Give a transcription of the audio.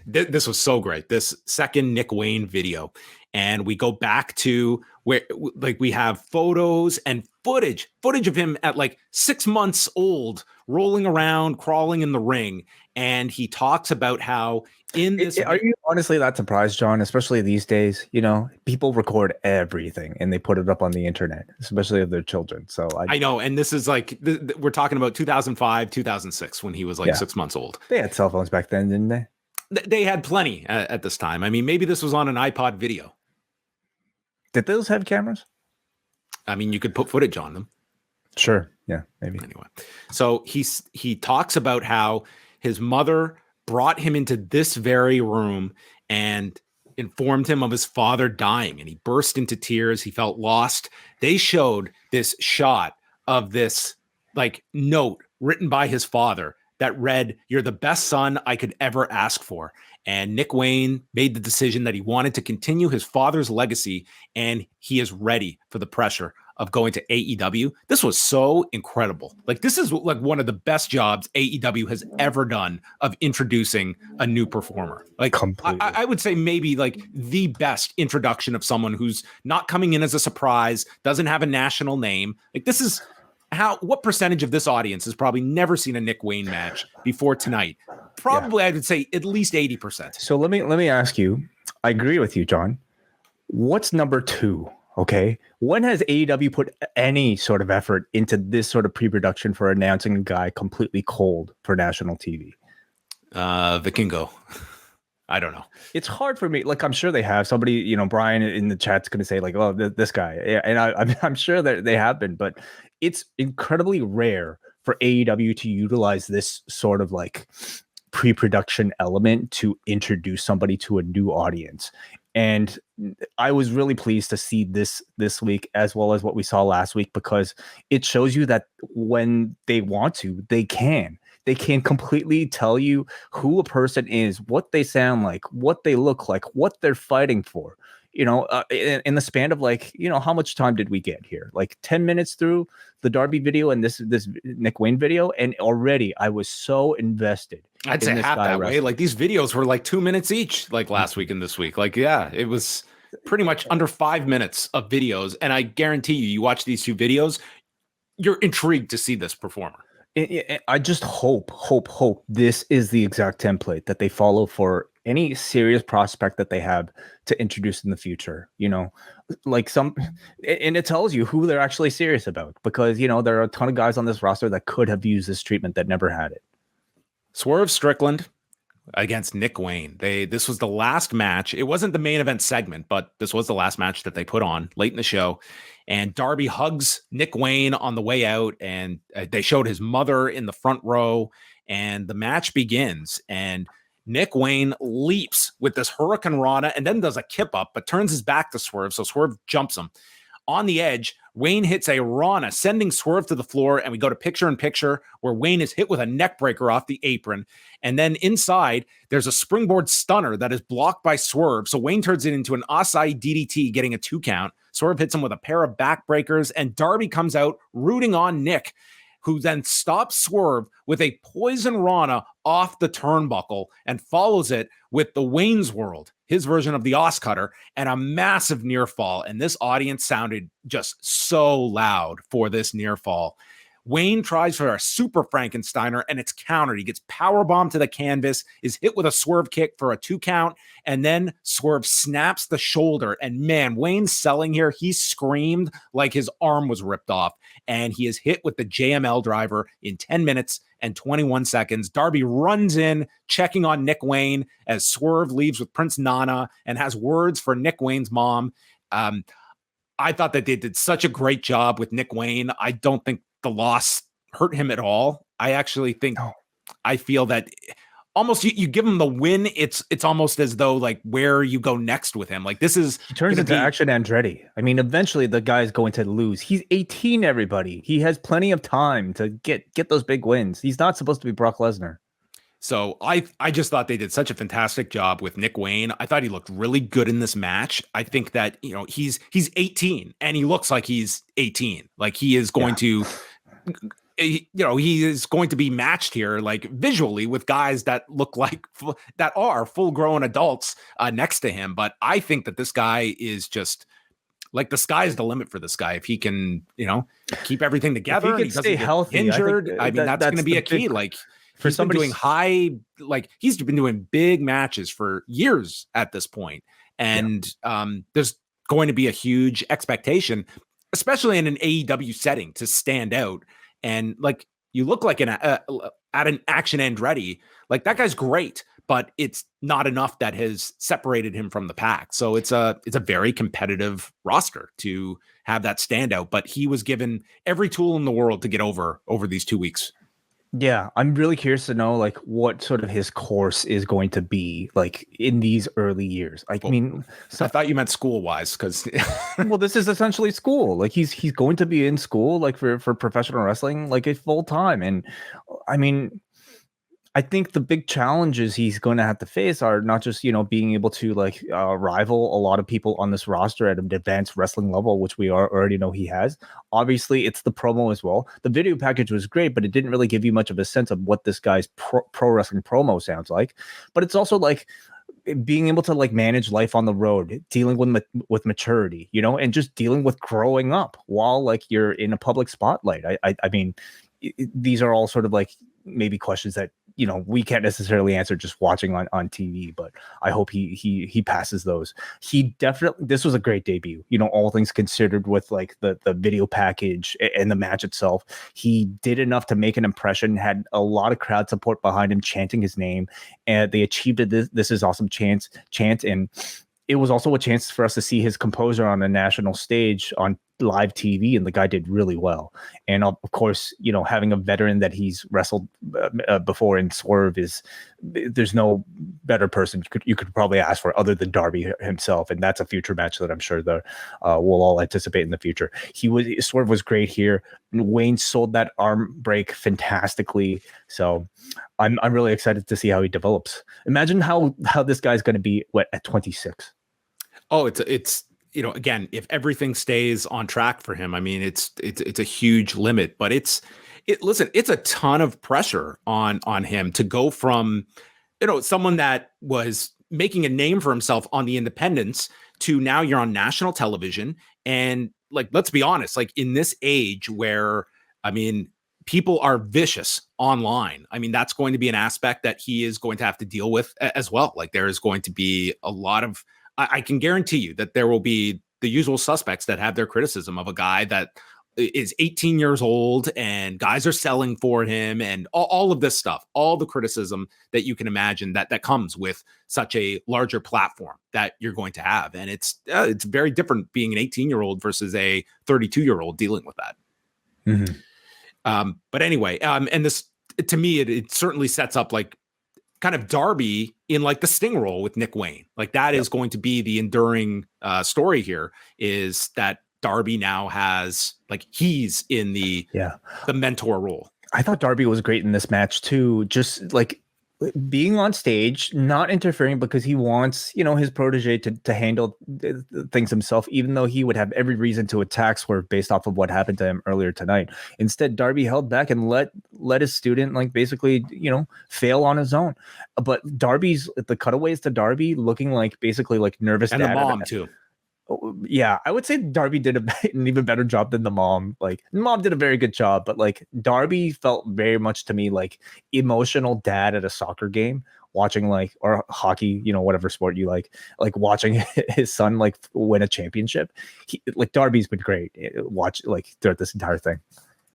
This was so great. This second Nick Wayne video, and we go back to where like we have photos and footage of him at like 6 months old, rolling around, crawling in the ring, and he talks about how in this. Are you honestly that surprised, John? Especially these days, people record everything and they put it up on the internet, especially of their children. So I know, and this is like we're talking about 2005, 2006 when he was like 6 months old. They had cell phones back then, didn't they? They had plenty at this time. I mean, maybe this was on an iPod video. Did those have cameras? I mean, you could put footage on them. Sure. Yeah, maybe. Anyway, so he talks about how his mother brought him into this very room and informed him of his father dying, and he burst into tears. He felt lost. They showed this shot of this like note written by his father that read, "You're the best son I could ever ask for." And Nick Wayne made the decision that he wanted to continue his father's legacy, and he is ready for the pressure of going to AEW. This was so incredible. Like, this is like one of the best jobs AEW has ever done of introducing a new performer. Like, I would say maybe like the best introduction of someone who's not coming in as a surprise, doesn't have a national name. Like, this is what percentage of this audience has probably never seen a Nick Wayne match before tonight? Probably, I would say at least 80%. So let me ask you, I agree with you, John. What's number 2? Okay. When has AEW put any sort of effort into this sort of pre-production for announcing a guy completely cold for national TV? Vikingo. I don't know. It's hard for me. Like, I'm sure they have somebody, Brian in the chat's going to say like, oh, this guy. Yeah, and I'm sure that they have been, but it's incredibly rare for AEW to utilize this sort of like pre-production element to introduce somebody to a new audience. And I was really pleased to see this week, as well as what we saw last week, because it shows you that when they want to, they can. They can completely tell you who a person is, what they sound like, what they look like, what they're fighting for. In the span of like, how much time did we get here? Like 10 minutes through the Darby video and this Nick Wayne video, and already I was so invested. I'd say half that way. Like, these videos were like 2 minutes each, like last week and this week. Like, yeah, it was pretty much under 5 minutes of videos. And I guarantee you watch these 2 videos, you're intrigued to see this performer. I just hope this is the exact template that they follow for any serious prospect that they have to introduce in the future, like and it tells you who they're actually serious about, because, there are a ton of guys on this roster that could have used this treatment that never had it. Swerve Strickland against Nick Wayne. This was the last match. It wasn't the main event segment, but this was the last match that they put on late in the show. And Darby hugs Nick Wayne on the way out, and they showed his mother in the front row, and the match begins. And Nick Wayne leaps with this Hurricane Rana and then does a kip up, but turns his back to Swerve, so Swerve jumps him. On the edge, Wayne hits a Rana, sending Swerve to the floor, and we go to picture-in-picture where Wayne is hit with a neck breaker off the apron. And then inside, there's a springboard stunner that is blocked by Swerve, so Wayne turns it into an Asai DDT, getting a 2 count. Swerve hits him with a pair of backbreakers, and Darby comes out rooting on Nick, who then stops Swerve with a poison Rana off the turnbuckle and follows it with the Wayne's World, his version of the Oscutter, and a massive near fall. And this audience sounded just so loud for this near fall. Wayne tries for a super Frankensteiner, and it's countered. He gets powerbombed to the canvas, is hit with a Swerve kick for a 2 count, and then Swerve snaps the shoulder. And man, Wayne's selling here. He screamed like his arm was ripped off, and he is hit with the JML driver in 10 minutes and 21 seconds. Darby runs in, checking on Nick Wayne as Swerve leaves with Prince Nana and has words for Nick Wayne's mom. I thought that they did such a great job with Nick Wayne. I don't think the loss hurt him at all. I actually think, I feel that almost you give him the win. It's almost as though like where you go next with him. Like, this is, he turns into Action Andretti. I mean, eventually the guy's going to lose. He's 18, everybody. He has plenty of time to get those big wins. He's not supposed to be Brock Lesnar. So I just thought they did such a fantastic job with Nick Wayne. I thought he looked really good in this match. I think that, he's 18 and he looks like he's 18. Like, he is going to, he is going to be matched here, like visually, with guys that look like that are full grown adults next to him. But I think that this guy is just like the sky's the limit for this guy. If he can, keep everything together if he and can he doesn't stay get healthy, injured, I mean, that's going to be a key. Like for he's been somebody doing he's been doing big matches for years at this point. And there's going to be a huge expectation, especially in an AEW setting, to stand out. And like you look like at an Action Andretti, like that guy's great, but it's not enough that has separated him from the pack. So it's a very competitive roster to have that standout. But he was given every tool in the world to get over these 2 weeks. Yeah, I'm really curious to know like what sort of his course is going to be like in these early years. I mean, I thought you meant school wise, because well, this is essentially school. Like he's going to be in school like for professional wrestling like a full time. And I mean, I think the big challenges he's going to have to face are not just, being able to like rival a lot of people on this roster at an advanced wrestling level, which we already know he has. Obviously, it's the promo as well. The video package was great, but it didn't really give you much of a sense of what this guy's pro wrestling promo sounds like. But it's also like being able to like manage life on the road, dealing with maturity, and just dealing with growing up while like you're in a public spotlight. I mean, these are all sort of like maybe questions that we can't necessarily answer just watching on TV, but I hope he passes those. This was a great debut, all things considered, with like the video package and the match itself. He did enough to make an impression, had a lot of crowd support behind him chanting his name, and they achieved this is awesome chant. And it was also a chance for us to see his composer on a national stage on live TV, and the guy did really well. And of course, having a veteran that he's wrestled before in Swerve there's no better person you could probably ask for other than Darby himself, and that's a future match that I'm sure we'll all anticipate in the future. Swerve was great here. Wayne sold that arm break fantastically, so I'm really excited to see how he develops. Imagine how this guy's going to be at 26. Oh, it's again, if everything stays on track for him, I mean, it's a huge limit, but listen, it's a ton of pressure on him to go from, someone that was making a name for himself on the independents to now you're on national television. And like, let's be honest, like in this age where, I mean, people are vicious online. I mean, that's going to be an aspect that he is going to have to deal with as well. Like there is going to be a lot of, I can guarantee you that there will be the usual suspects that have their criticism of a guy that is 18 years old and guys are selling for him and all of this stuff, all the criticism that you can imagine that comes with such a larger platform that you're going to have. And it's very different being an 18-year-old versus a 32-year-old dealing with that. Mm-hmm. But anyway, and this, to me, it certainly sets up like kind of Darby in like the Sting role with Nick Wayne. Like that is going to be the enduring story here, is that Darby now has like, he's in the mentor role. I thought Darby was great in this match too. Just like being on stage, not interfering, because he wants, his protege to handle things himself, even though he would have every reason to attack Swerve based off of what happened to him earlier tonight. Instead, Darby held back and let his student like basically, fail on his own. But the cutaways to Darby looking like basically like nervous, and dad the mom too. Yeah, I would say Darby did an even better job than the mom. Like, mom did a very good job, but like Darby felt very much to me like emotional dad at a soccer game, watching like, or hockey, whatever sport you like watching his son like win a championship. Like Darby's been great. Watch like throughout this entire thing.